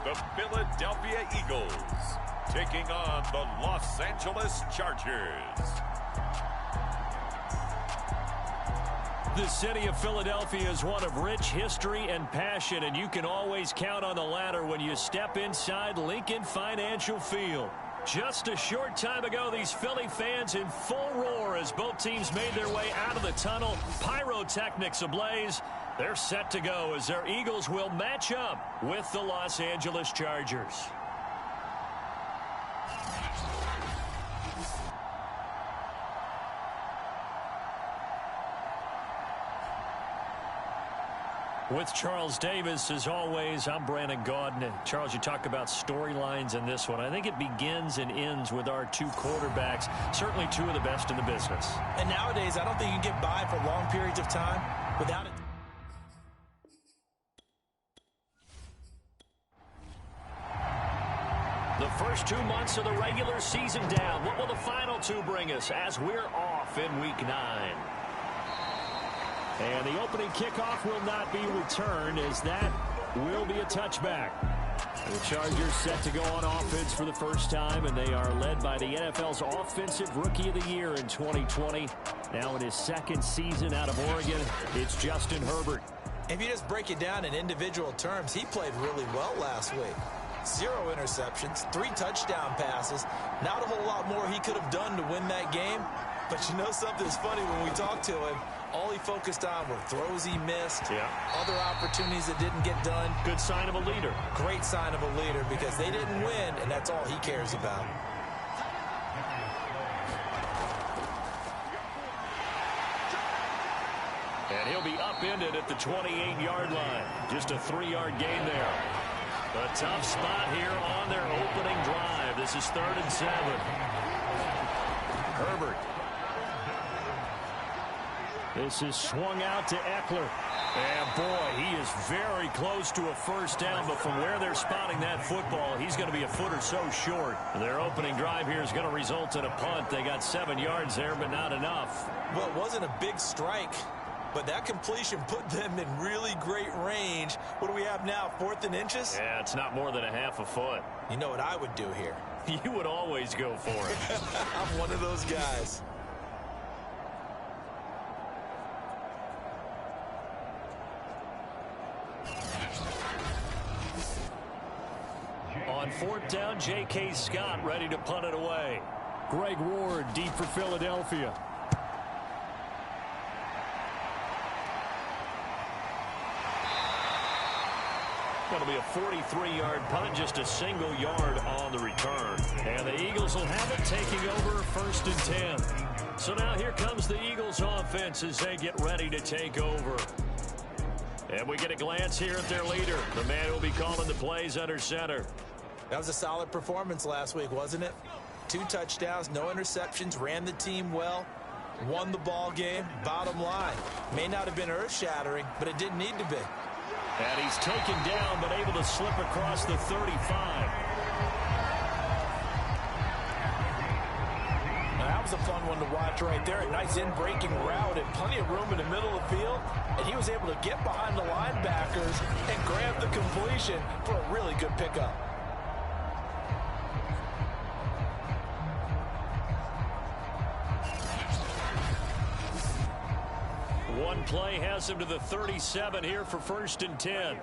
the Philadelphia Eagles, taking on the Los Angeles Chargers. The city of Philadelphia is one of rich history and passion, and you can always count on the latter when you step inside Lincoln Financial Field. Just a short time ago, these Philly fans in full roar as both teams made their way out of the tunnel. Pyrotechnics ablaze. They're set to go as their Eagles will match up with the Los Angeles Chargers. With Charles Davis, as always, I'm Brandon Gaudin. Charles, you talk about storylines in this one. I think it begins and ends with our two quarterbacks, certainly two of the best in the business. And nowadays, I don't think you can get by for long periods of time without it. The first 2 months of the regular season down. What will the final two bring us as we're off in Week 9? And the opening kickoff will not be returned, as that will be a touchback. The Chargers set to go on offense for the first time, and they are led by the NFL's Offensive Rookie of the Year in 2020. Now in his second season out of Oregon, it's Justin Herbert. If you just break it down in individual terms, he played really well last week. 0 interceptions, 3 touchdown passes. Not a whole lot more he could have done to win that game. But you know something's funny, when we talked to him, all he focused on were throws he missed, other opportunities that didn't get done. Good sign of a leader. Great sign of a leader, because they didn't win, and that's all he cares about. And he'll be upended at the 28-yard line. Just a 3-yard gain there. A tough spot here on their opening drive. This is 3rd and 7. Herbert. This is swung out to Eckler. And, boy, he is very close to a first down, but from where they're spotting that football, he's going to be a foot or so short. Their opening drive here is going to result in a punt. They got 7 yards there, but not enough. Well, it wasn't a big strike, but that completion put them in really great range. What do we have now, 4th and inches? Yeah, it's not more than a half a foot. You know what I would do here? You would always go for it. I'm one of those guys. On 4th down, J.K. Scott ready to punt it away. Greg Ward deep for Philadelphia. Going to be a 43-yard punt, just a single yard on the return. And the Eagles will have it, taking over 1st and 10. So now here comes the Eagles offense as they get ready to take over. And we get a glance here at their leader, the man who will be calling the plays under center. That was a solid performance last week, wasn't it? 2 touchdowns, no interceptions, ran the team well, won the ball game. Bottom line, may not have been earth-shattering, but it didn't need to be. And he's taken down, but able to slip across the 35. Now, that was a fun one to watch right there. A nice in-breaking route and plenty of room in the middle of the field. And he was able to get behind the linebackers and grab the completion for a really good pickup. One play has him to the 37 here for 1st and 10.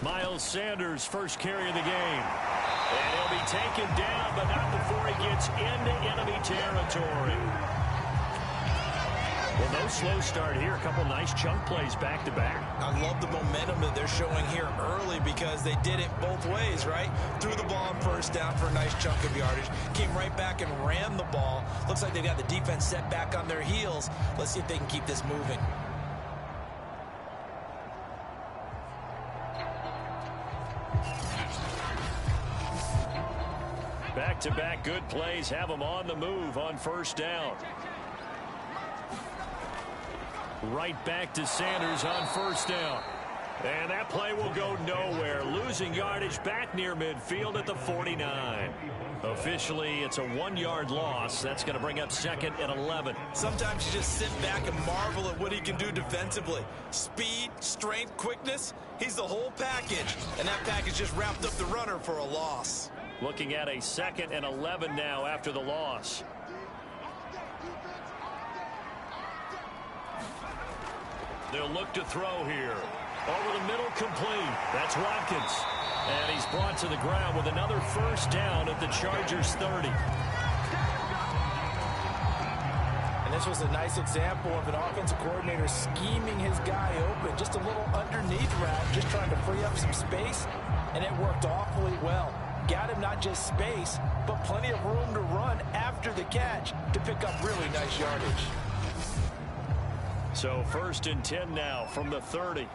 Miles Sanders, first carry of the game. And he'll be taken down, but not before he gets into enemy territory. Well, no slow start here. A couple nice chunk plays back-to-back. I love the momentum that they're showing here early, because they did it both ways, right? Threw the ball on 1st down for a nice chunk of yardage. Came right back and ran the ball. Looks like they got the defense set back on their heels. Let's see if they can keep this moving. Back-to-back good plays have them on the move on 1st down. Right back to Sanders on 1st down. And that play will go nowhere. Losing yardage back near midfield at the 49. Officially, it's a 1-yard loss. That's going to bring up 2nd and 11. Sometimes you just sit back and marvel at what he can do defensively. Speed, strength, quickness, he's the whole package. And that package just wrapped up the runner for a loss. Looking at a 2nd and 11 now after the loss. They'll look to throw here. Over the middle, complete. That's Watkins. And he's brought to the ground with another first down at the Chargers 30. And this was a nice example of an offensive coordinator scheming his guy open. Just a little underneath route, just trying to free up some space. And it worked awfully well. Got him not just space, but plenty of room to run after the catch to pick up really nice yardage. So 1st and 10 now from the 30.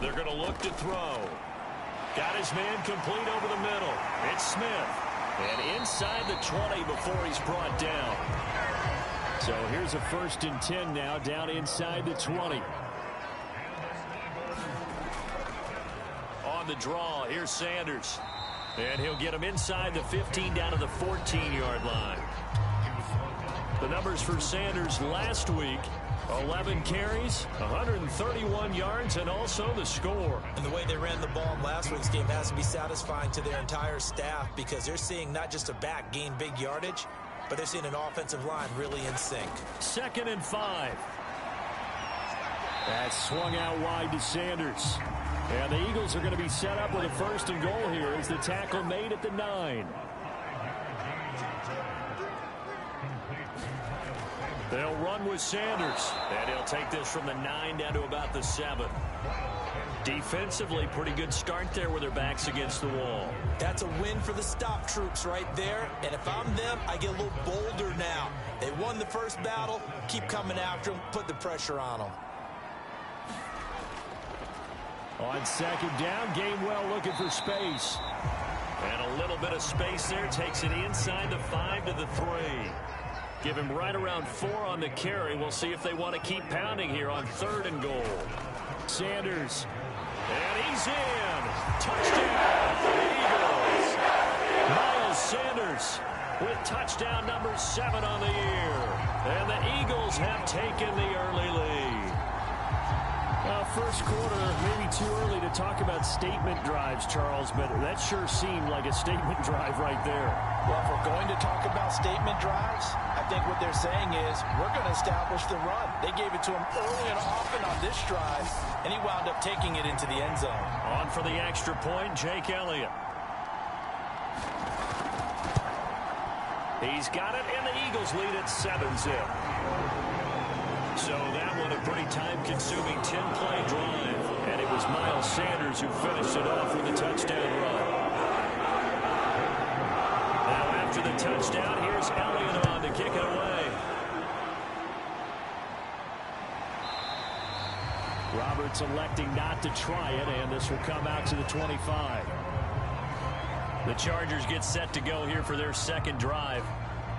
They're going to look to throw. Got his man complete over the middle. It's Smith. And inside the 20 before he's brought down. So here's a 1st and 10 now down inside the 20. On the draw, here's Sanders. And he'll get him inside the 15 down to the 14-yard line. The numbers for Sanders last week: 11 carries, 131 yards, and also the score. And the way they ran the ball in last week's game has to be satisfying to their entire staff, because they're seeing not just a back gain big yardage, but they're seeing an offensive line really in sync. 2nd and 5. That's swung out wide to Sanders. And the Eagles are going to be set up with a 1st and goal here as the tackle made at the 9. They'll run with Sanders, and he'll take this from the 9 down to about the 7. Defensively, pretty good start there with their backs against the wall. That's a win for the stop troops right there, and if I'm them, I get a little bolder now. They won the first battle, keep coming after them, put the pressure on them. On 2nd down, Gainwell looking for space. And a little bit of space there, takes it inside the 5 to the 3. Give him right around 4 on the carry. We'll see if they want to keep pounding here on 3rd and goal. Sanders. And he's in. Touchdown for the Eagles. Miles Sanders with touchdown number 7 on the year. And the Eagles have taken the early lead. First quarter, maybe too early to talk about statement drives, Charles, but that sure seemed like a statement drive right there. Well, if we're going to talk about statement drives, I think what they're saying is we're going to establish the run. They gave it to him early and often on this drive, and he wound up taking it into the end zone. On for the extra point, Jake Elliott. He's got it, and the Eagles lead at 7-zip. So that one a pretty time-consuming 10-play drive. And it was Miles Sanders who finished it off with a touchdown run. Now after the touchdown, here's Elliott on to kick it away. Roberts electing not to try it, and this will come out to the 25. The Chargers get set to go here for their 2nd drive.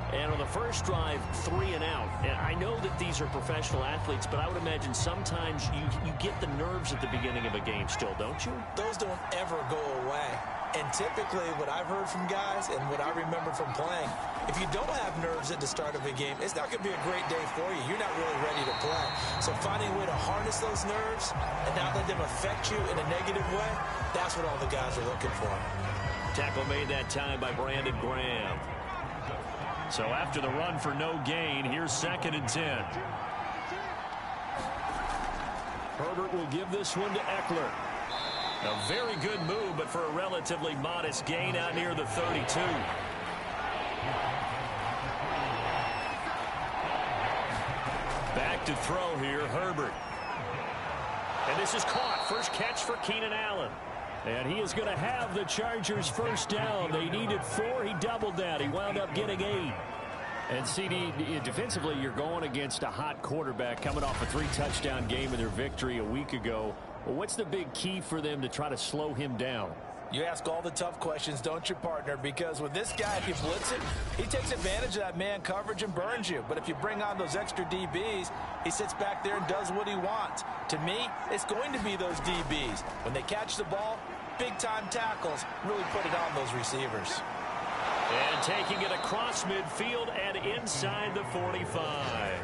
And on the first drive, 3 and out. And I know that these are professional athletes, but I would imagine sometimes you get the nerves at the beginning of a game still, don't you? Those don't ever go away. And typically what I've heard from guys and what I remember from playing, if you don't have nerves at the start of a game, it's not going to be a great day for you. You're not really ready to play. So finding a way to harness those nerves and not let them affect you in a negative way, that's what all the guys are looking for. Tackle made that time by Brandon Graham. So after the run for no gain, here's 2nd and 10. Herbert will give this one to Eckler. A very good move, but for a relatively modest gain out near the 32. Back to throw here, Herbert. And this is caught. First catch for Keenan Allen. And he is going to have the Chargers first down. They needed 4. He doubled that. He wound up getting 8. And CD, defensively, you're going against a hot quarterback coming off a 3-touchdown game in their victory a week ago. Well, what's the big key for them to try to slow him down? You ask all the tough questions, don't you, partner? Because with this guy, if you blitz it, he takes advantage of that man coverage and burns you. But if you bring on those extra DBs, he sits back there and does what he wants. To me, it's going to be those DBs. When they catch the ball, big-time tackles really put it on those receivers. And taking it across midfield and inside the 45.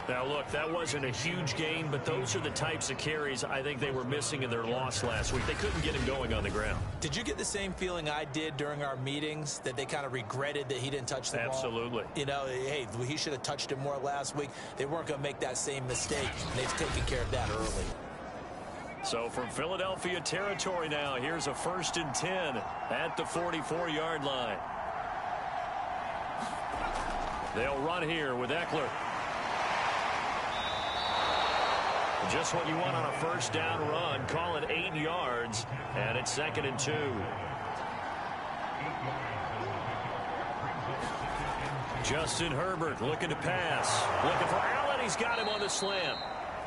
Now, look, that wasn't a huge gain, but those are the types of carries I think they were missing in their loss last week. They couldn't get him going on the ground. Did you get the same feeling I did during our meetings, that they kind of regretted that he didn't touch the ball? Absolutely. You know, hey, he should have touched it more last week. They weren't going to make that same mistake. They've taken care of that early. So from Philadelphia territory now, here's a 1st and 10 at the 44-yard line. They'll run here with Eckler. Just what you want on a 1st down run. Call it 8 yards, and it's 2nd and 2. Justin Herbert looking to pass. Looking for Allen. He's got him on the slant.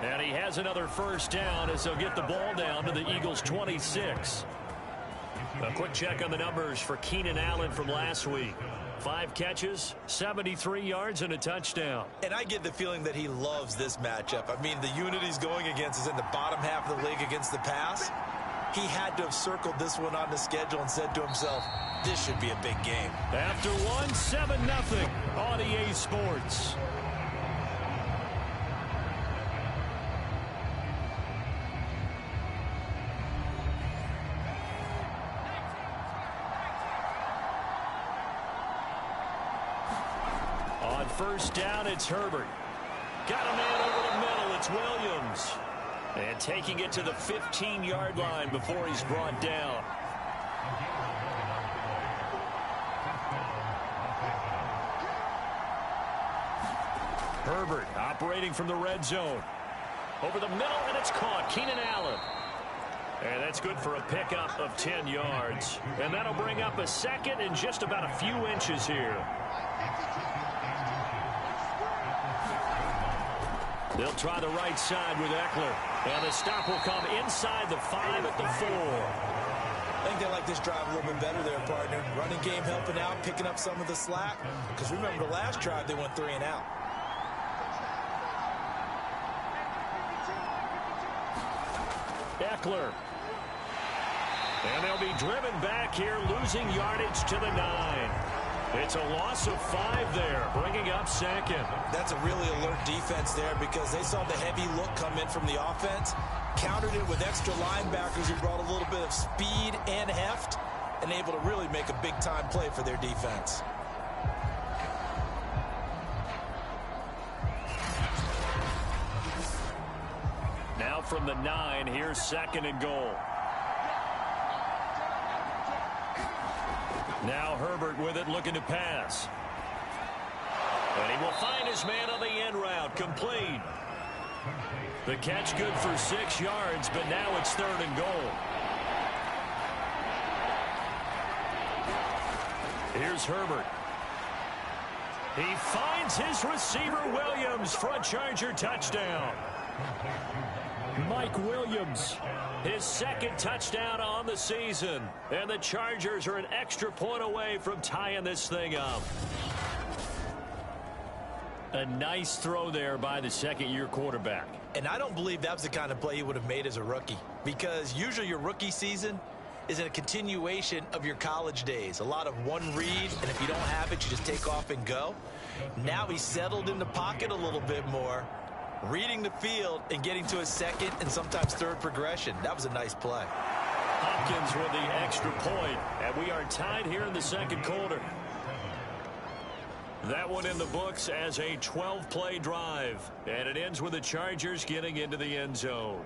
And he has another 1st down as they'll get the ball down to the Eagles' 26. A quick check on the numbers for Keenan Allen from last week. 5 catches, 73 yards, and a touchdown. And I get the feeling that he loves this matchup. I mean, the unit he's going against is in the bottom half of the league against the pass. He had to have circled this one on the schedule and said to himself, this should be a big game. After one, 7-0 on EA Sports. On 1st down, it's Herbert. Got a man over the middle. It's Williams. And taking it to the 15-yard line before he's brought down. Herbert operating from the red zone. Over the middle, and it's caught. Keenan Allen. And that's good for a pickup of 10 yards. And that'll bring up a 2nd and just about a few inches here. They'll try the right side with Eckler. And the stop will come inside the 5 at the 4. I think they like this drive a little bit better there, partner. Running game helping out, picking up some of the slack. Because remember, the last drive, they went 3 and out. Eckler. And they'll be driven back here, losing yardage to the 9. It's a loss of 5 there, bringing up 2nd. That's a really alert defense there because they saw the heavy look come in from the offense, countered it with extra linebackers who brought a little bit of speed and heft, and able to really make a big-time play for their defense. Now from the 9, here's 2nd and goal. Now Herbert with it, looking to pass. And he will find his man on the end route, complete. The catch good for 6 yards, but now it's 3rd and goal. Here's Herbert. He finds his receiver, Williams, for a Charger touchdown. Mike Williams, his 2nd touchdown on the season. And the Chargers are an extra point away from tying this thing up. A nice throw there by the 2nd-year quarterback. And I don't believe that was the kind of play he would have made as a rookie. Because usually your rookie season is in a continuation of your college days. A lot of one read, and if you don't have it, you just take off and go. Now he's settled in the pocket a little bit more, reading the field and getting to a 2nd and sometimes 3rd progression. That was a nice play. Hopkins with the extra point, and we are tied here in the 2nd quarter. That one in the books as a 12-play drive, and it ends with the Chargers getting into the end zone.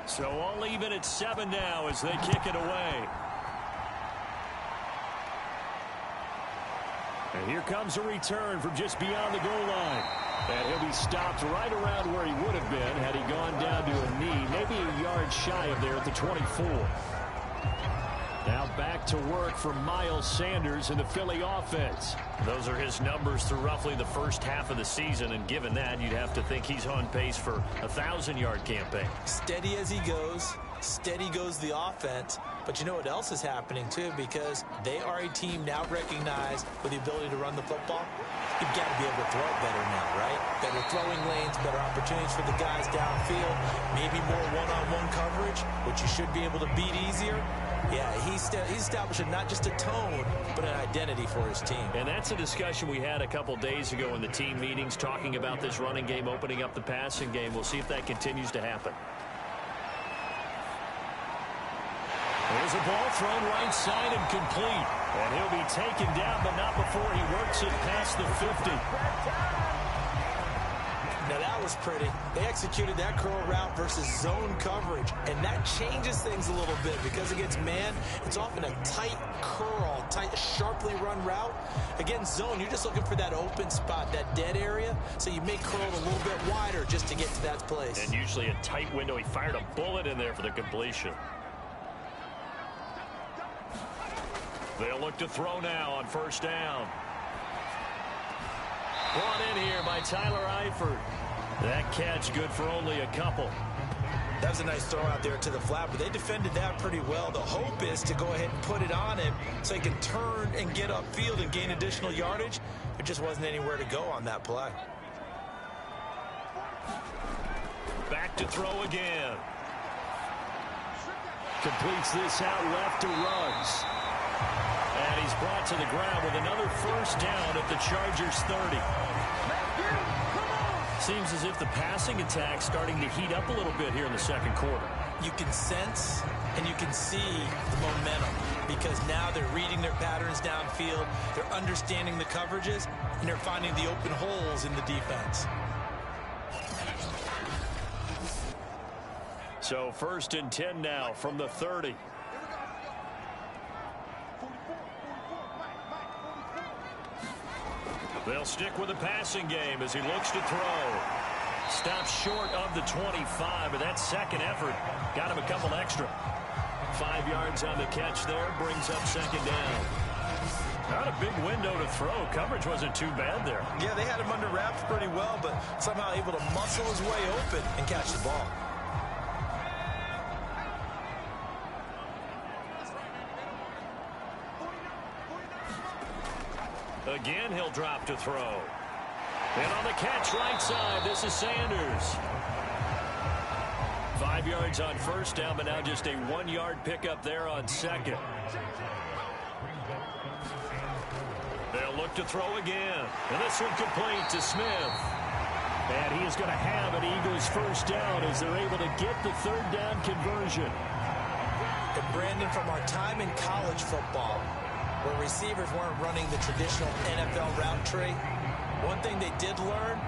So all even at 7 now as they kick it away. And here comes a return from just beyond the goal line. And he'll be stopped right around where he would have been had he gone down to a knee, maybe a yard shy of there at the 24. Now back to work for Miles Sanders in the Philly offense. Those are his numbers through roughly the first half of the season, and given that, you'd have to think he's on pace for a 1,000-yard campaign. Steady as he goes, steady goes the offense. But you know what else is happening, too? Because they are a team now recognized with the ability to run the football. You've got to be able to throw it better now, right? Better throwing lanes, better opportunities for the guys downfield, maybe more one-on-one coverage, which you should be able to beat easier. Yeah, he's establishing not just a tone, but an identity for his team. And that's a discussion we had a couple days ago in the team meetings, talking about this running game opening up the passing game. We'll see if that continues to happen. There's a ball thrown right side and complete. And he'll be taken down, but not before he works it past the 50. Now that was pretty. They executed that curl route versus zone coverage, and that changes things a little bit because against man, it's often a tight curl, tight, sharply run route. Against zone, you're just looking for that open spot, that dead area, so you make curl a little bit wider just to get to that place. And usually a tight window. He fired a bullet in there for the completion. They'll look to throw now on first down. Brought in here by Tyler Eifert. That catch good for only a couple. That was a nice throw out there to the flat, but they defended that pretty well. The hope is to go ahead and put it on him so he can turn and get upfield and gain additional yardage. There just wasn't anywhere to go on that play. Back to throw again. Completes this out left to Ruggs. And he's brought to the ground with another first down at the Chargers 30. Seems as if the passing attack's starting to heat up a little bit here in the second quarter. You can sense and you can see the momentum because now they're reading their patterns downfield, they're understanding the coverages, and they're finding the open holes in the defense. So 1st and 10 now from the 30. They'll stick with the passing game as he looks to throw. Stops short of the 25, but that second effort got him a couple extra. 5 yards on the catch there, brings up second down. Not a big window to throw. Coverage wasn't too bad there. Yeah, they had him under wraps pretty well, but somehow able to muscle his way open and catch the ball. Again, he'll drop to throw. And on the catch right side, this is Sanders. 5 yards on first down, but now just a 1-yard pickup there on second. They'll look to throw again. And this one complete to Smith. And he is going to have an Eagles first down as they're able to get the third down conversion. And Brandon, from our time in college football, where receivers weren't running the traditional NFL route tree, one thing they did learn,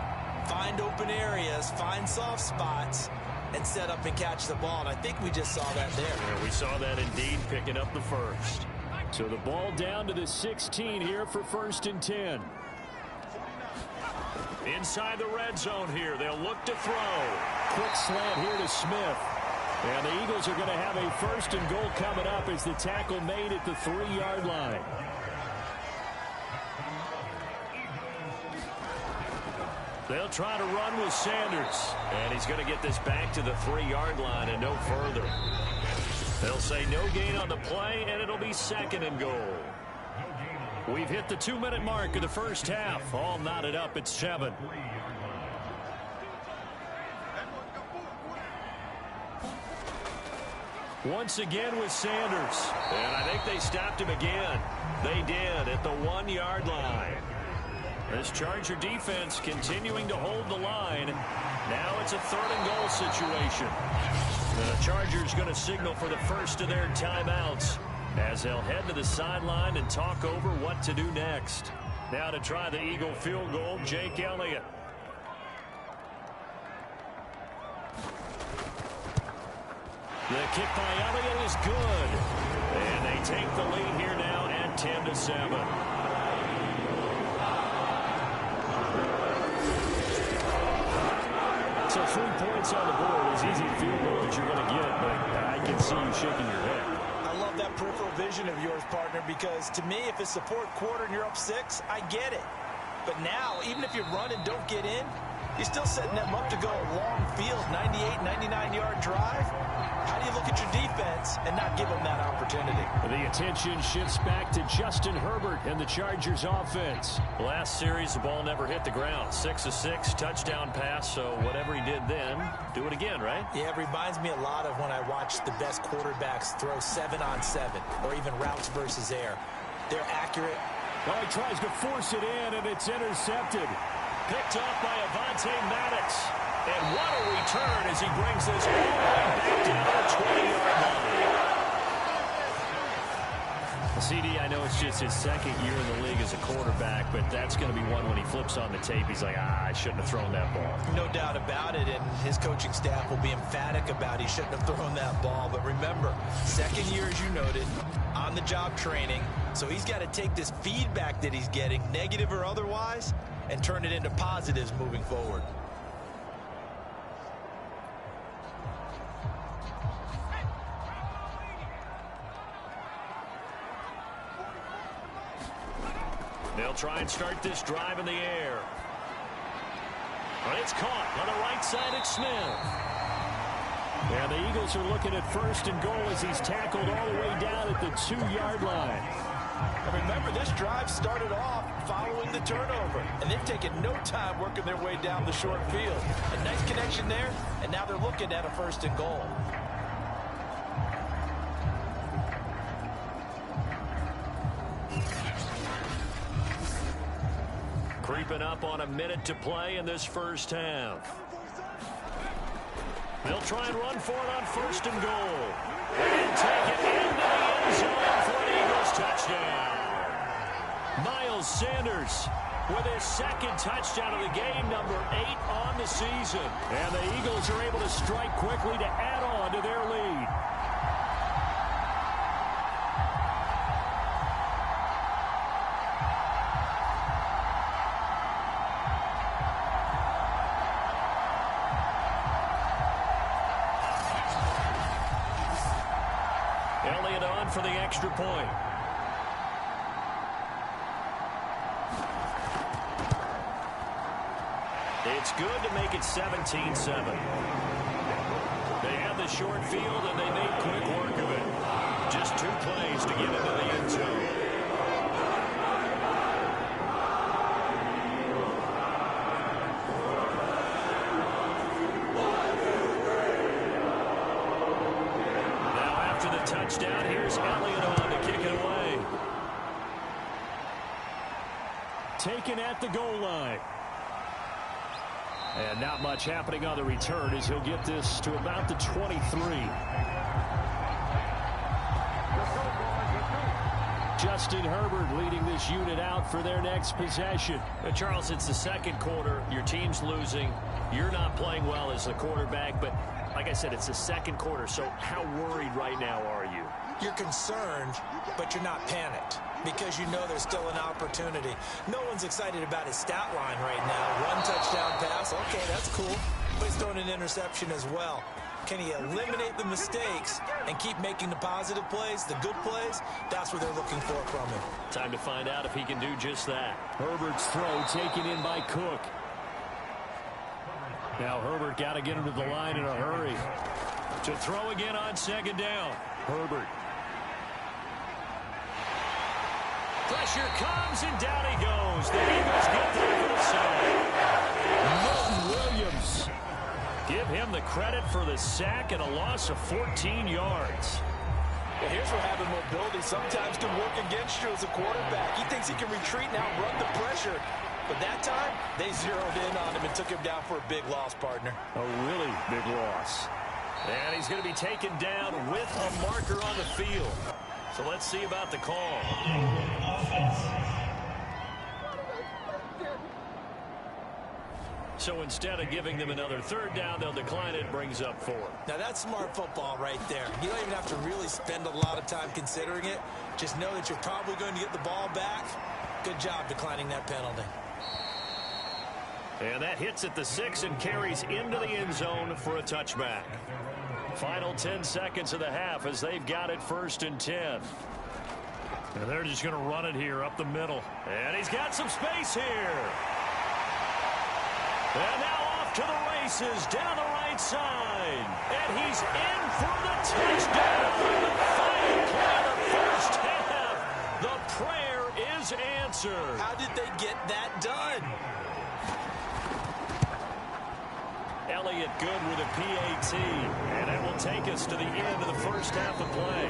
find open areas, find soft spots, and set up and catch the ball. And I think we just saw that there. Yeah, we saw that indeed, picking up the first. So the ball down to the 16 here for 1st and 10. Inside the red zone here, they'll look to throw. Quick slant here to Smith. And the Eagles are going to have a 1st and goal coming up as the tackle made at the 3-yard line. They'll try to run with Sanders. And he's going to get this back to the 3-yard line and no further. They'll say no gain on the play, and it'll be 2nd and goal. We've hit the 2-minute mark of the first half. All knotted up at 7. Once again with Sanders. And I think they stopped him again. They did at the 1-yard line. This Charger defense continuing to hold the line. Now it's a 3rd and goal situation. The Chargers going to signal for the first of their timeouts as they'll head to the sideline and talk over what to do next. Now to try the Eagle field goal, Jake Elliott. The kick by Elliott is good. And they take the lead here now at 10-7. So 3 points on the board, as easy field goal as you're going to get, but I can see you shaking your head. I love that peripheral vision of yours, partner, because to me, if it's the 4th quarter and you're up 6, I get it. But now, even if you run and don't get in, you're still setting them up to go a long field, 98, 99-yard drive. How do you look at your defense and not give them that opportunity. The attention shifts back to Justin Herbert and the Chargers offense. Last series, the ball never hit the ground. 6 of 6, touchdown pass, so whatever he did then, do it again, right? Yeah, it reminds me a lot of when I watched the best quarterbacks throw 7-on-7 or even routes versus air. They're accurate. Oh, he tries to force it in, and it's intercepted. Picked off by Avonte Maddox. And what a return as he brings this all the way back down to the 20-yard line. CD, I know it's just his second year in the league as a quarterback, but that's going to be one when he flips on the tape. He's like, I shouldn't have thrown that ball. No doubt about it, and his coaching staff will be emphatic about he shouldn't have thrown that ball. But remember, second year, as you noted, on-the-job training, so he's got to take this feedback that he's getting, negative or otherwise, and turn it into positives moving forward. They'll try and start this drive in the air. But it's caught on the right side at Smith. Yeah, the Eagles are looking at 1st and goal as he's tackled all the way down at the 2-yard line. And remember, this drive started off following the turnover, and they've taken no time working their way down the short field. A nice connection there, and now they're looking at a 1st and goal. Creeping up on a minute to play in this first half. They'll try and run for it on 1st and goal. And take it into the end zone for an Eagles touchdown. Miles Sanders with his 2nd touchdown of the game, number 8 on the season. And the Eagles are able to strike quickly to add on to their lead. Elliott on for the extra point. It's good to make it 17-7. They have the short field, and they made quick work of it. Just 2 plays to get into the end zone. Now after the touchdown, here's Elliott on to kick it away. Taken at the goal line. And not much happening on the return as he'll get this to about the 23. Justin Herbert leading this unit out for their next possession. But Charles, it's the second quarter. Your team's losing. You're not playing well as the quarterback. But like I said, it's the second quarter. So how worried right now are you? You're concerned, but you're not panicked because you know there's still an opportunity. No one's excited about his stat line right now. 1 touchdown pass, okay, that's cool. But he's throwing an interception as well. Can he eliminate the mistakes and keep making the positive plays, the good plays? That's what they're looking for from him. Time to find out if he can do just that. Herbert's throw taken in by Cook. Now Herbert got to get him to the line in a hurry. To throw again on 2nd down. Herbert. Pressure comes, and down he goes. The Eagles get there for the sack. Milton Williams. Give him the credit for the sack and a loss of 14 yards. Well, here's where having mobility sometimes can work against you as a quarterback. He thinks he can retreat and outrun the pressure. But that time, they zeroed in on him and took him down for a big loss, partner. A really big loss. And he's going to be taken down with a marker on the field. So let's see about the call. So instead of giving them another 3rd down, they'll decline it, brings up 4. Now that's smart football right there. You don't even have to really spend a lot of time considering it. Just know that you're probably going to get the ball back. Good job declining that penalty. And that hits at the 6 and carries into the end zone for a touchback. Final 10 seconds of the half as they've got it 1st and 10. And they're just going to run it here up the middle. And he's got some space here. And now off to the races down the right side. And he's in for the touchdown. The final play of the first half. The prayer is answered. How did they get that done? Elliott good with a PAT. And that will take us to the end of the first half of play.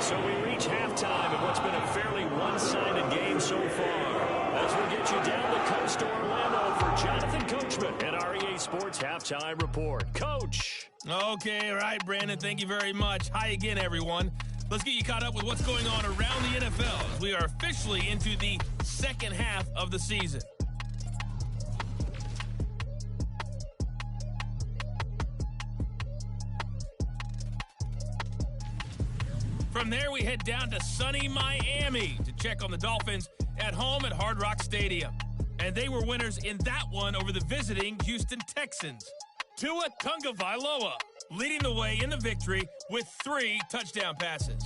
So we reach halftime in what's been a fairly one-sided game so far. As we get you down the coast to Orlando for Jonathan Coachman and our EA Sports Halftime Report. Coach. Okay, all right, Brandon, thank you very much. Hi again, everyone. Let's get you caught up with what's going on around the NFL as we are officially into the second half of the season. From there, we head down to sunny Miami to check on the Dolphins at home at Hard Rock Stadium. And they were winners in that one over the visiting Houston Texans. Tua Tagovailoa leading the way in the victory with 3 touchdown passes.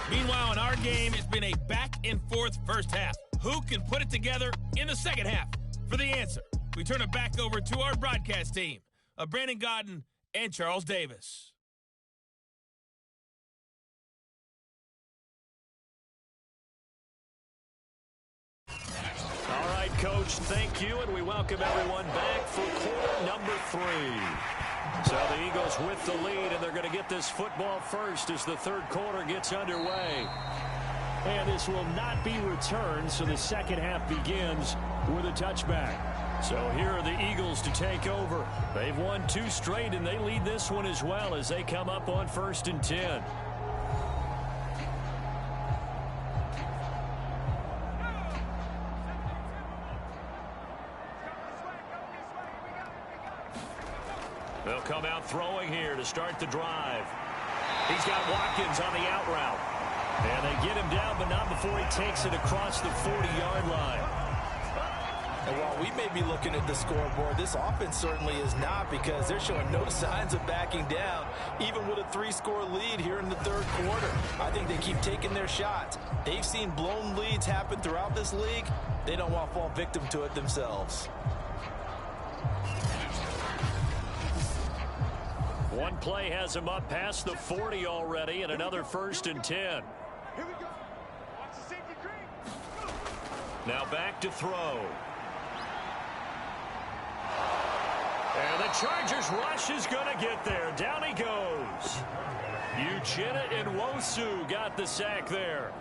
Meanwhile, in our game, it's been a back-and-forth first half. Who can put it together in the second half? For the answer, we turn it back over to our broadcast team of Brandon Godden and Charles Davis. All right, Coach, thank you, and we welcome everyone back for quarter number 3. So the Eagles with the lead, and they're going to get this football first as the third quarter gets underway. And this will not be returned, so the second half begins with a touchback. So here are the Eagles to take over. They've won 2 straight, and they lead this one as well as they come up on 1st and 10. They'll come out throwing here to start the drive. He's got Watkins on the out route. And they get him down, but not before he takes it across the 40-yard line. And while we may be looking at the scoreboard, this offense certainly is not, because they're showing no signs of backing down, even with a 3-score lead here in the third quarter. I think they keep taking their shots. They've seen blown leads happen throughout this league. They don't want to fall victim to it themselves. One play has him up past the 40 already, and another 1st and 10. Here we go. Watch the safety green. Now back to throw. And the Chargers rush is going to get there. Down he goes. Uchenna and Nwosu got the sack there.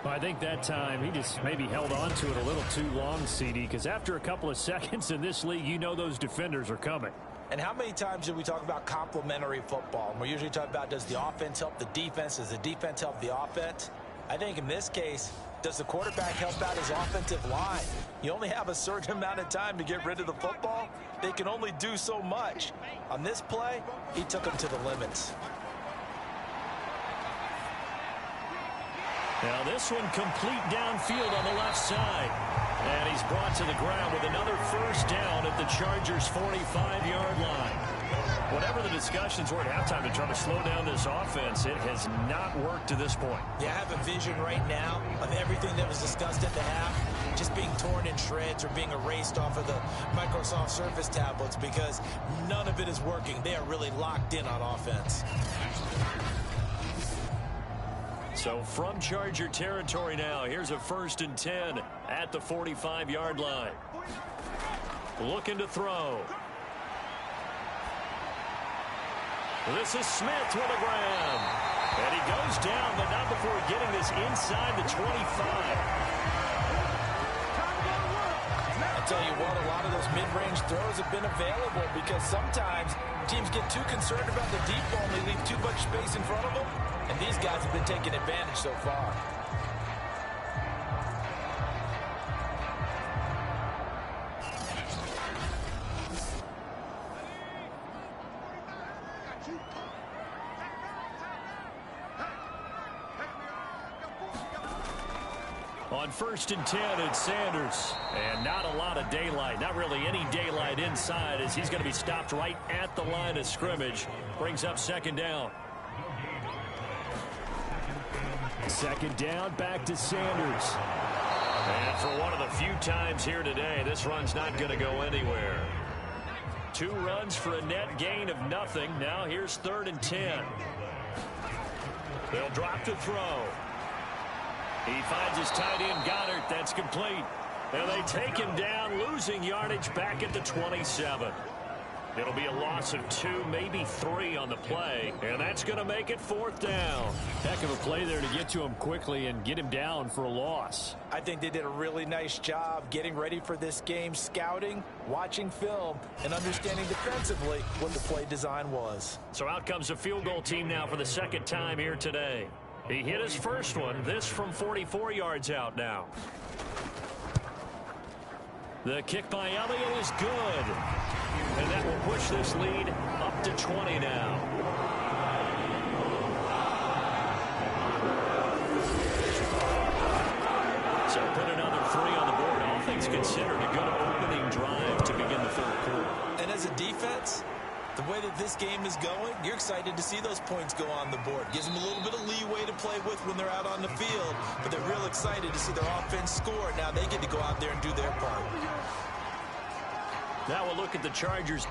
Well, I think that time he just maybe held on to it a little too long, CD, because after a couple of seconds in this league, you know those defenders are coming. And how many times do we talk about complementary football? And we're usually talking about, does the offense help the defense? Does the defense help the offense? I think in this case, does the quarterback help out his offensive line? You only have a certain amount of time to get rid of the football. They can only do so much. On this play, he took them to the limits. Now this one complete downfield on the left side. And he's brought to the ground with another 1st down at the Chargers' 45-yard line. Whatever the discussions were at halftime to try to slow down this offense, it has not worked to this point. Yeah, I have a vision right now of everything that was discussed at the half just being torn in shreds or being erased off of the Microsoft Surface tablets, because none of it is working. They are really locked in on offense. So from Charger territory now, here's a 1st and 10 at the 45-yard line. Looking to throw. This is Smith with a grab. And he goes down, but not before getting this inside the 25. I'll tell you what, a lot of those mid-range throws have been available, because sometimes teams get too concerned about the deep ball and they leave too much space in front of them. And these guys have been taking advantage so far. On 1st and 10, it's Sanders. And not a lot of daylight. Not really any daylight inside, as he's going to be stopped right at the line of scrimmage. Brings up 2nd down. Second down, back to Sanders. And for one of the few times here today, this run's not going to go anywhere. 2 runs for a net gain of nothing. Now here's 3rd and 10. They'll drop to throw. He finds his tight end, Goddard. That's complete. And they take him down, losing yardage back at the 27. It'll be a loss of 2, maybe 3 on the play, and that's going to make it 4th down. Heck of a play there to get to him quickly and get him down for a loss. I think they did a really nice job getting ready for this game, scouting, watching film, and understanding defensively what the play design was. So out comes the field goal team now for the 2nd time here today. He hit his first one, this from 44 yards out now. The kick by Elliott is good. And that will push this lead up to 20 now. So put another 3 on the board. All things considered, a good opening drive to begin the 3rd quarter. And as a defense, the way that this game is going, you're excited to see those points go on the board. Gives them a little bit of leeway to play with when they're out on the field, but they're real excited to see their offense score. Now they get to go out there and do their part. Now we'll look at the Chargers.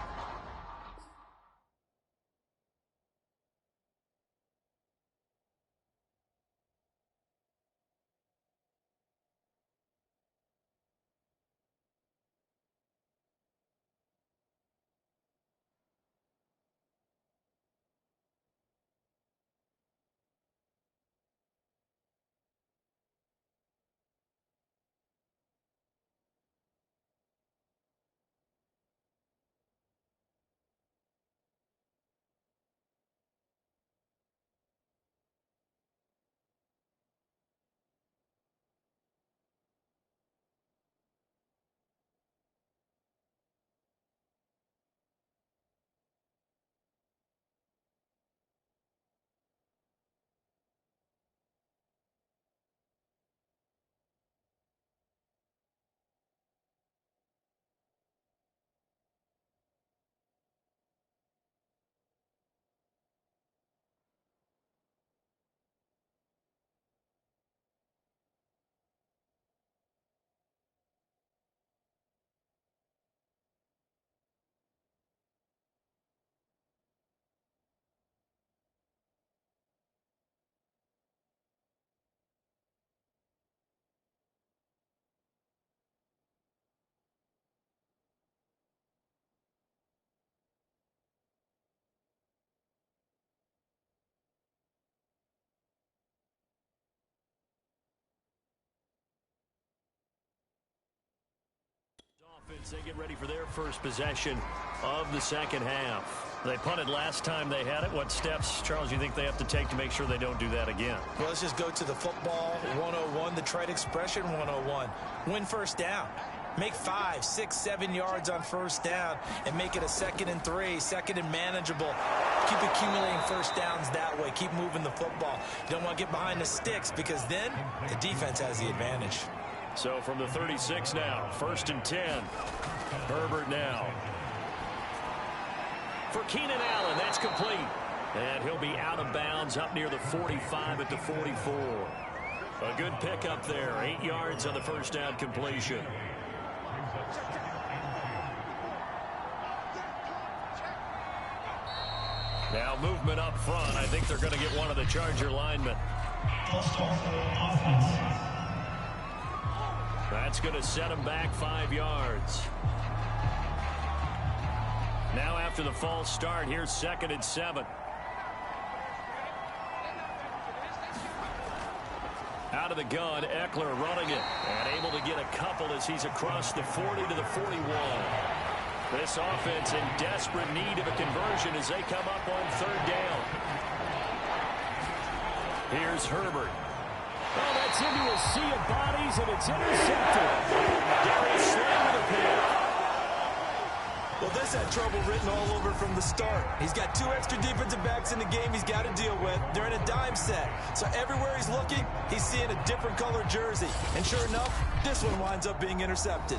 They get ready for their first possession of the 2nd half. They punted last time they had it. What steps, Charles, you think they have to take to make sure they don't do that again? Well, let's just go to the football 101, the trite expression 101. Win first down. Make 5, 6, 7 yards on first down and make it a 2nd and 3, 2nd and manageable. Keep accumulating first downs that way. Keep moving the football. You don't want to get behind the sticks because then the defense has the advantage. So from the 36 now, 1st and 10. Herbert now. For Keenan Allen, that's complete. And he'll be out of bounds up near the 45 at the 44. A good pickup there, 8 yards on the first down completion. Now movement up front. I think they're going to get one of the Charger linemen. That's going to set him back 5 yards. Now after the false start, here's 2nd and 7. Out of the gun, Eckler running it. And able to get a couple as he's across the 40 to the 41. This offense in desperate need of a conversion as they come up on 3rd down. Here's Herbert. Oh, that's into a sea of bodies, and it's intercepted. Darius Slay with a pick. Well, this had trouble written all over from the start. He's got 2 extra defensive backs in the game he's got to deal with. They're in a dime set. So everywhere he's looking, he's seeing a different color jersey. And sure enough, this one winds up being intercepted.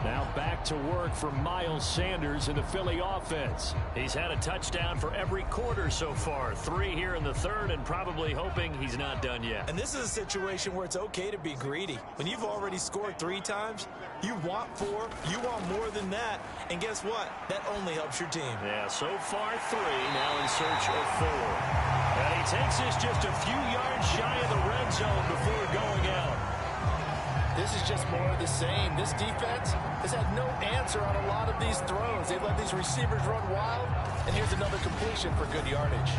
Now back to work for Miles Sanders in the Philly offense. He's had a touchdown for every quarter so far. 3 here in the third, and probably hoping he's not done yet. And this is a situation where it's okay to be greedy. When you've already scored 3 times, you want 4, you want more than that. And guess what? That only helps your team. Yeah, so far 3, now in search of 4. And he takes this just a few yards shy of the red zone before going out. This is just more of the same. This defense has had no answer on a lot of these throws. They've let these receivers run wild, and here's another completion for good yardage.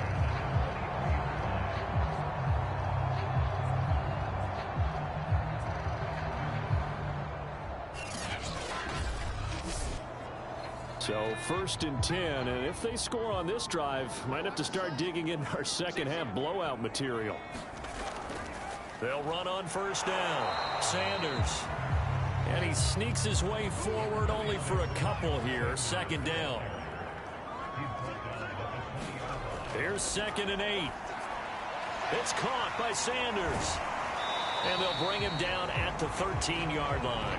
So 1st and 10, and if they score on this drive, might have to start digging in our second half blowout material. They'll run on 1st down. Sanders. And he sneaks his way forward only for a couple here. 2nd down. Here's 2nd and 8. It's caught by Sanders. And they'll bring him down at the 13-yard line.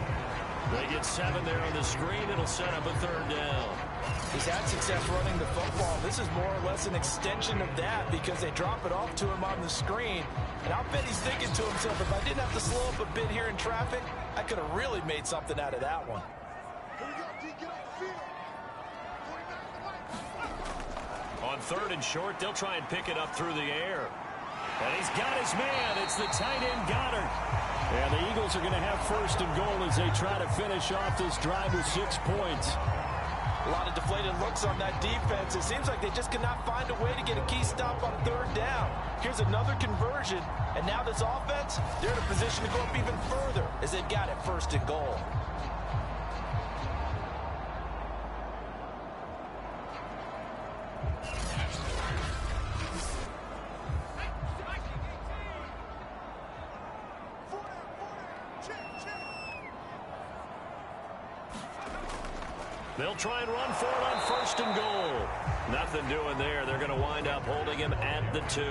They get 7 there on the screen. It'll set up a 3rd down. He's had success running the football. This is more or less an extension of that because they drop it off to him on the screen. And I'll bet he's thinking to himself, if I didn't have to slow up a bit here in traffic, I could have really made something out of that one. On 3rd and short, they'll try and pick it up through the air. And he's got his man. It's the tight end Goddard. And the Eagles are going to have 1st and goal as they try to finish off this drive with 6 points. A lot of deflated looks on that defense. It seems like they just cannot find a way to get a key stop on 3rd down. Here's another conversion, and now this offense, they're in a position to go up even further as they've got it 1st and goal. They'll try and run for it on 1st and goal. Nothing doing there. They're going to wind up holding him at the 2.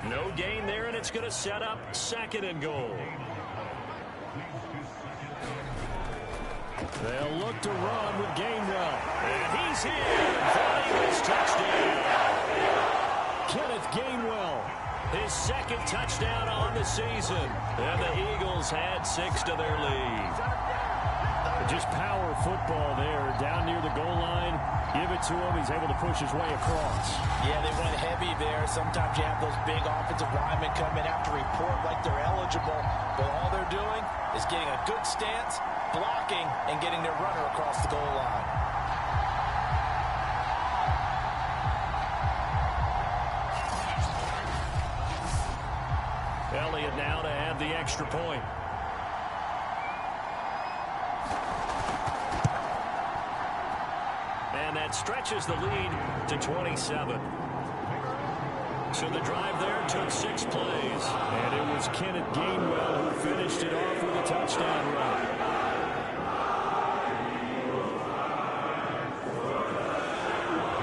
No gain there, and it's going to set up 2nd and goal. They'll look to run with Gainwell. And he's here for Eagles touchdown. Kenneth Gainwell, his 2nd touchdown on the season. And the Eagles had 6 to their lead. Just power football there down near the goal line. Give it to him. He's able to push his way across. Yeah, they went heavy there. Sometimes you have those big offensive linemen come in after report like they're eligible. But all they're doing is getting a good stance, blocking, and getting their runner across the goal line. Elliott now to add the extra point. And that stretches the lead to 27. So the drive there took 6 plays. And it was Kenneth Gainwell who finished it off with a touchdown run.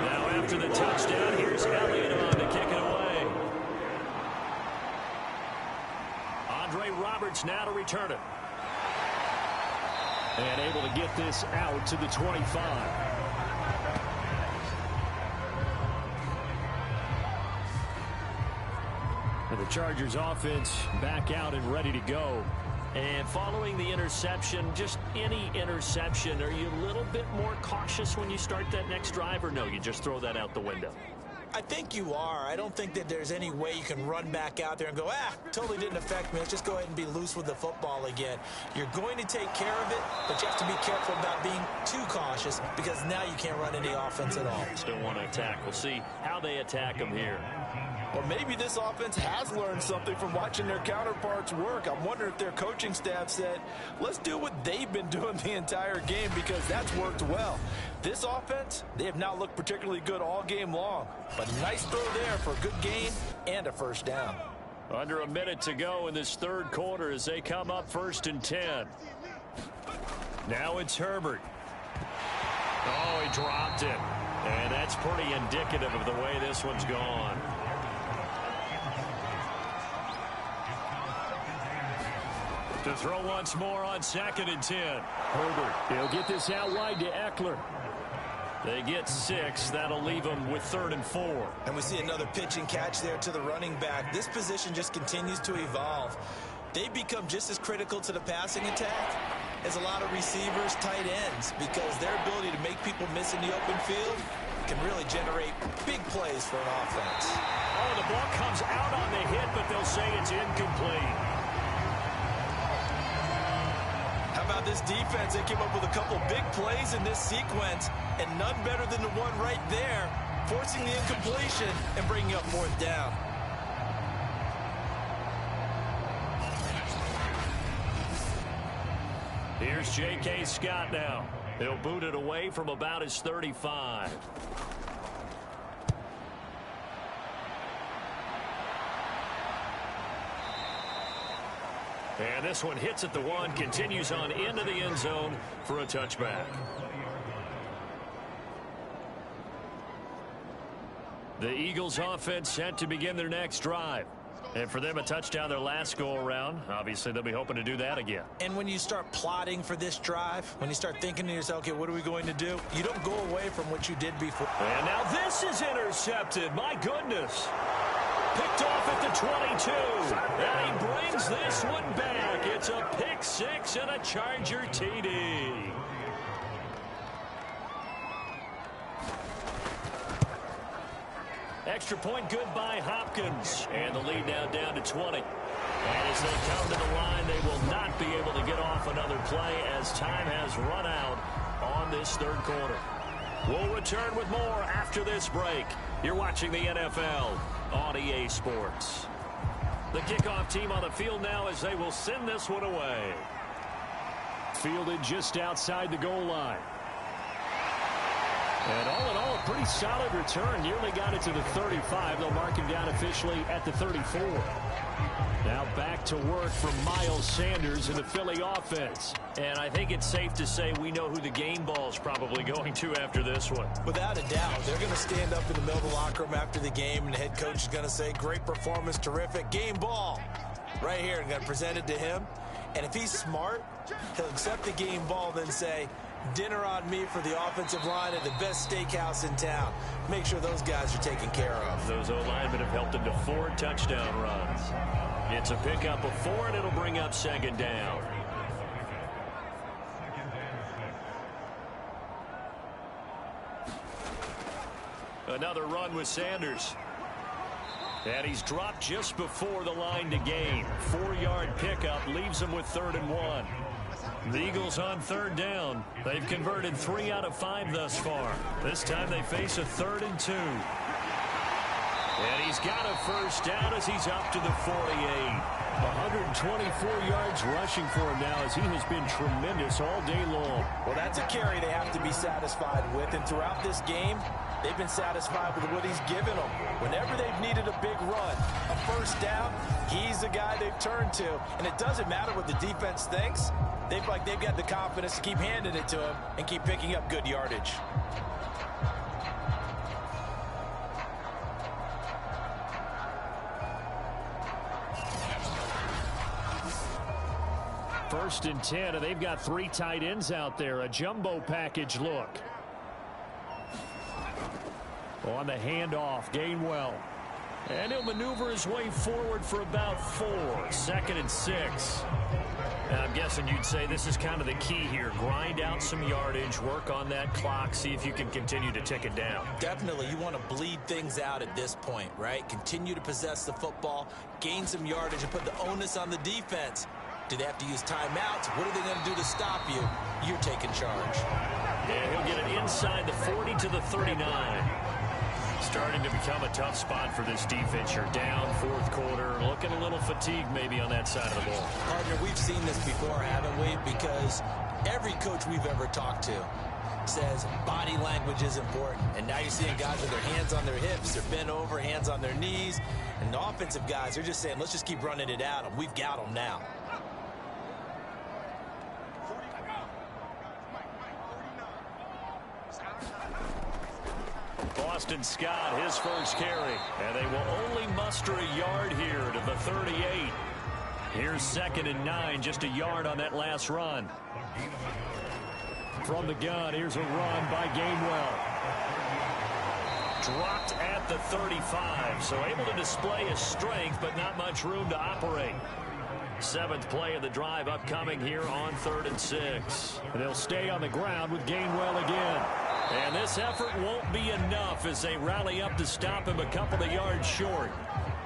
Now after the touchdown, here's Elliott on to kick it away. Andre Roberts now to return it. And able to get this out to the 25. The Chargers offense back out and ready to go. And following the interception, just any interception, are you a little bit more cautious when you start that next drive, or no, you just throw that out the window? I think you are. I don't think that there's any way you can run back out there and go, totally didn't affect me. Let's just go ahead and be loose with the football again. You're going to take care of it, but you have to be careful about being too cautious because now you can't run any offense at all. Still want to attack. We'll see how they attack them here. Or maybe this offense has learned something from watching their counterparts work. I'm wondering if their coaching staff said, let's do what they've been doing the entire game because that's worked well. This offense, they have not looked particularly good all game long. But a nice throw there for a good gain and a 1st down. Under a minute to go in this 3rd quarter as they come up 1st and 10. Now it's Herbert. Oh, he dropped it. And that's pretty indicative of the way this one's gone. To throw once more on 2nd and 10. Herbert, he'll get this out wide to Eckler. They get 6. That'll leave them with 3rd and 4. And we see another pitch and catch there to the running back. This position just continues to evolve. They become just as critical to the passing attack as a lot of receivers, tight ends, because their ability to make people miss in the open field can really generate big plays for an offense. Oh, the ball comes out on the hit, but they'll say it's incomplete. How about this defense? They came up with a couple big plays in this sequence, and none better than the one right there, forcing the incompletion and bringing up 4th down. Here's J.K. Scott now. He'll boot it away from about his 35. And this one hits at the 1, continues on into the end zone for a touchback. The Eagles offense set to begin their next drive. And for them, a touchdown their last go-around. Obviously, they'll be hoping to do that again. And when you start plotting for this drive, when you start thinking to yourself, okay, what are we going to do? You don't go away from what you did before. And now this is intercepted. My goodness. Picked off at the 22. And he brings this one back. It's a pick 6 and a Charger TD. Extra point good by Hopkins. And the lead now down to 20. And as they come to the line, they will not be able to get off another play as time has run out on this 3rd quarter. We'll return with more after this break. You're watching the NFL on EA Sports. The kickoff team on the field now as they will send this one away. Fielded just outside the goal line. And all in all, a pretty solid return. Nearly got it to the 35. They'll mark him down officially at the 34. Now back to work from Miles Sanders in the Philly offense. And I think it's safe to say we know who the game ball is probably going to after this one. Without a doubt, they're going to stand up in the middle of the locker room after the game, and the head coach is going to say, great performance, terrific, game ball. Right here, and going to present it to him. And if he's smart, he'll accept the game ball, then say, dinner on me for the offensive line at the best steakhouse in town. Make sure those guys are taken care of. Those O-linemen have helped him to 4 touchdown runs. It's a pickup of 4, and it'll bring up 2nd down. Another run with Sanders. And he's dropped just before the line to gain. 4-yard pickup leaves him with 3rd and 1. The Eagles on 3rd down. They've converted 3 out of 5 thus far. This time they face a 3rd and 2. And he's got a 1st down as he's up to the 48. 124 yards rushing for him now as he has been tremendous all day long. Well, that's a carry they have to be satisfied with. And throughout this game, they've been satisfied with what he's given them. Whenever they've needed a big run, a 1st down, he's the guy they've turned to. And it doesn't matter what the defense thinks. They've got the confidence to keep handing it to him and keep picking up good yardage. First and 10, and they've got 3 tight ends out there. A jumbo package look. On the handoff, Gainwell. And he'll maneuver his way forward for about 4. 2nd and 6. And I'm guessing you'd say this is kind of the key here. Grind out some yardage, work on that clock, see if you can continue to tick it down. Definitely, you want to bleed things out at this point, right? Continue to possess the football, gain some yardage, and put the onus on the defense. Do they have to use timeouts? What are they going to do to stop you? You're taking charge. And he'll get it inside the 40 to the 39. Starting to become a tough spot for this defense. You're down 4th quarter, looking a little fatigued maybe on that side of the ball. Partner, we've seen this before, haven't we? Because every coach we've ever talked to says body language is important. And now you're seeing guys with their hands on their hips, they're bent over, hands on their knees. And the offensive guys are just saying, let's just keep running it at them. We've got them now. Boston Scott, his first carry. And they will only muster a yard here to the 38. Here's 2nd and 9, just a yard on that last run. From the gun, here's a run by Gainwell. Dropped at the 35, so able to display his strength, but not much room to operate. 7th play of the drive upcoming here on 3rd and 6. And they'll stay on the ground with Gainwell again. And this effort won't be enough as they rally up to stop him a couple of yards short.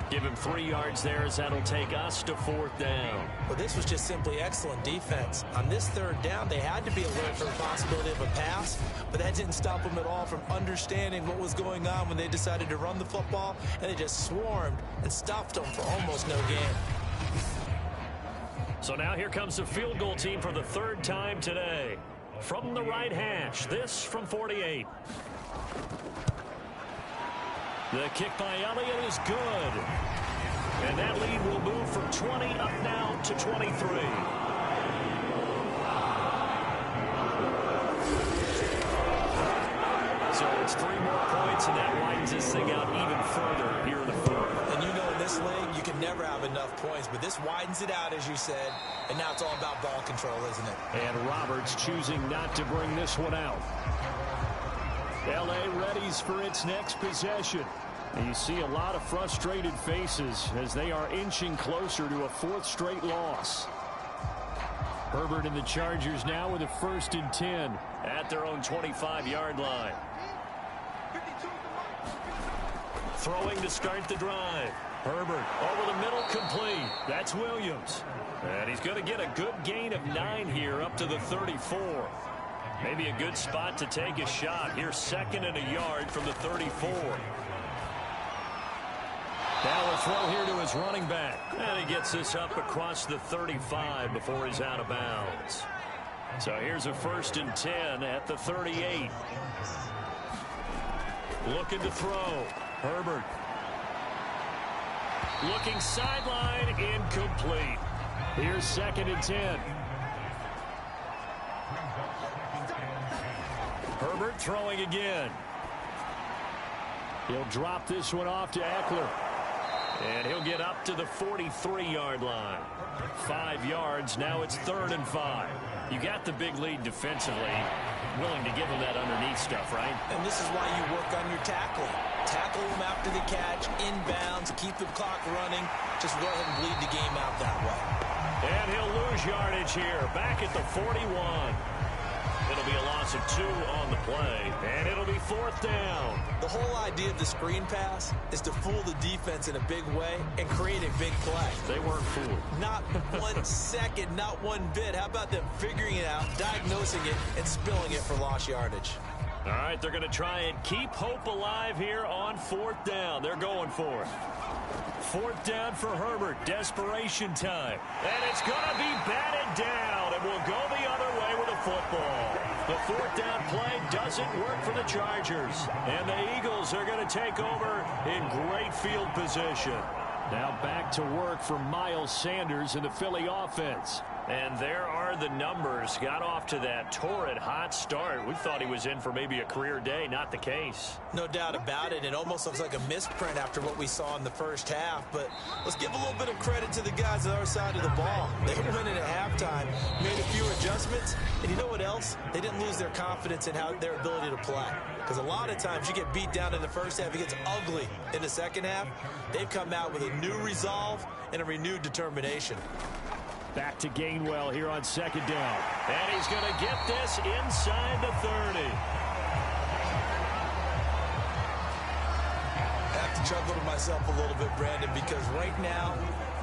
Give him 3 yards there as that'll take us to 4th down. Well, this was just simply excellent defense. On this 3rd down, they had to be alert for the possibility of a pass, but that didn't stop them at all from understanding what was going on when they decided to run the football, and they just swarmed and stuffed them for almost no gain. So now here comes the field goal team for the 3rd time today. From the right hash, this from 48. The kick by Elliott is good. And that lead will move from 20 up now to 23. So it's 3 more points, and that widens this thing out even further here in the 4th. And you know in this league, you can never have enough points, but this widens it out, as you said, and now it's all about ball control, isn't it? And Roberts choosing not to bring this one out. L.A. readies for its next possession. And you see a lot of frustrated faces as they are inching closer to a 4th straight loss. Herbert and the Chargers now with a 1st and 10 at their own 25-yard line. Throwing to start the drive. Herbert over the middle, complete. That's Williams. And he's going to get a good gain of 9 here up to the 34. Maybe a good spot to take a shot. Here's 2nd and a yard from the 34. Now a throw here to his running back. And he gets this up across the 35 before he's out of bounds. So here's a 1st and 10 at the 38. Looking to throw. Herbert. Looking sideline, incomplete. Here's 2nd and 10. Herbert throwing again. He'll drop this one off to Eckler. And he'll get up to the 43-yard line. 5 yards. Now it's 3rd and 5. You got the big lead defensively. Willing to give him that underneath stuff, right? And this is why you work on your tackling. Tackle him after the catch, inbounds, keep the clock running. Just go ahead and bleed the game out that way. And he'll lose yardage here. Back at the 41. It'll be a loss of 2 on the play, and it'll be 4th down. The whole idea of the screen pass is to fool the defense in a big way and create a big play. They weren't fooled. Not 1 second, not one bit. How about them figuring it out, diagnosing it, and spilling it for lost yardage? All right, they're going to try and keep hope alive here on 4th down. They're going for it. 4th down for Herbert. Desperation time. And it's going to be batted down, and we'll go the other way with a football. The 4th down play doesn't work for the Chargers. And the Eagles are going to take over in great field position. Now back to work for Miles Sanders and the Philly offense. And there are the numbers. Got off to that torrid hot start. We thought he was in for maybe a career day. Not the case. No doubt about it. It almost looks like a misprint after what we saw in the first half. But let's give a little bit of credit to the guys on our side of the ball. They went in at halftime, made a few adjustments. And you know what else? They didn't lose their confidence in their ability to play. Because a lot of times you get beat down in the first half. It gets ugly in the second half. They've come out with a new resolve and a renewed determination. Back to Gainwell here on 2nd down. And he's going to get this inside the 30. I have to chuckle to myself a little bit, Brandon, because right now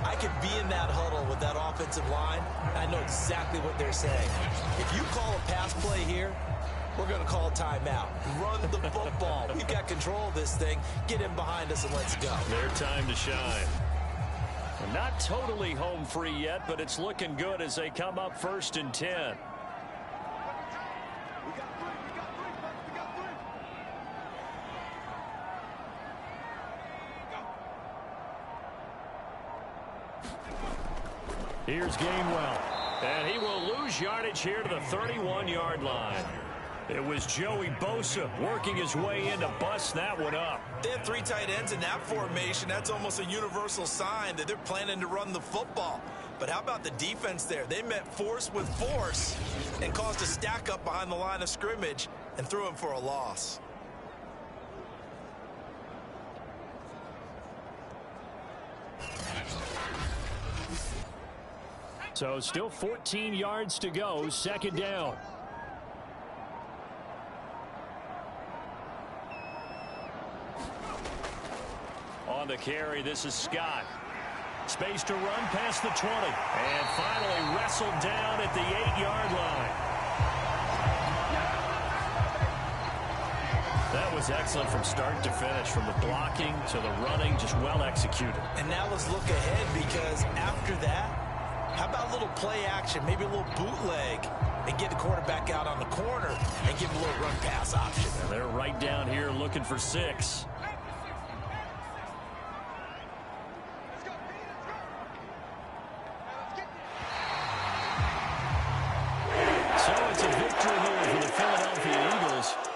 I could be in that huddle with that offensive line, and I know exactly what they're saying. If you call a pass play here, we're going to call a timeout. Run the football. We've got control of this thing. Get in behind us and let's go. Their time to shine. Not totally home free yet, but it's looking good as they come up 1st and 10. Here's Gainwell. And he will lose yardage here to the 31-yard line. It was Joey Bosa working his way in to bust that one up. They have 3 tight ends in that formation. That's almost a universal sign that they're planning to run the football. But how about the defense there? They met force with force and caused a stack up behind the line of scrimmage and threw him for a loss. So still 14 yards to go, second down. On the carry, this is Scott. Space to run past the 20. And finally wrestled down at the 8-yard line. That was excellent from start to finish, from the blocking to the running, just well executed. And now let's look ahead, because after that, how about a little play action, maybe a little bootleg, and get the quarterback out on the corner and give him a little run pass option. And they're right down here looking for 6.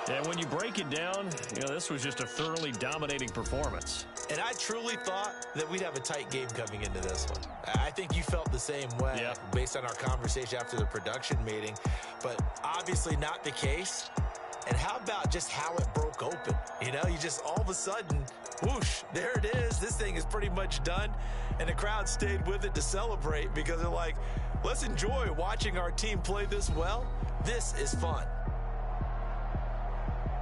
And when you break it down, this was just a thoroughly dominating performance. And I truly thought that we'd have a tight game coming into this one. I think you felt the same way based on our conversation after the production meeting, but obviously not the case. And how about just how it broke open? You just all of a sudden, whoosh, there it is. This thing is pretty much done. And the crowd stayed with it to celebrate because they're like, let's enjoy watching our team play this well. This is fun.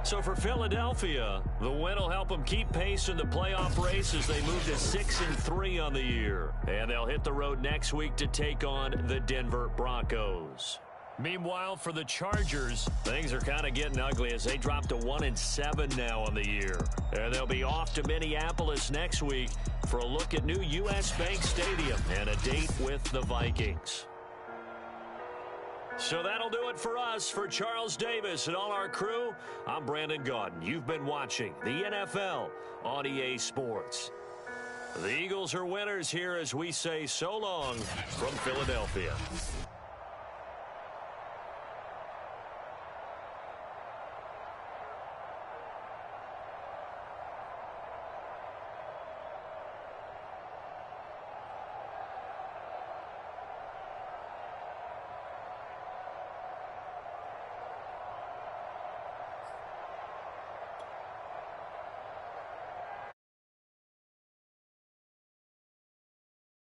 So for Philadelphia, the win will help them keep pace in the playoff race as they move to 6-3 on the year. And they'll hit the road next week to take on the Denver Broncos. Meanwhile, for the Chargers, things are kind of getting ugly as they drop to 1-7 now on the year. And they'll be off to Minneapolis next week for a look at new U.S. Bank Stadium and a date with the Vikings. So that'll do it for us. For Charles Davis and all our crew, I'm Brandon Gaudin. You've been watching the NFL on EA Sports. The Eagles are winners here as we say so long from Philadelphia.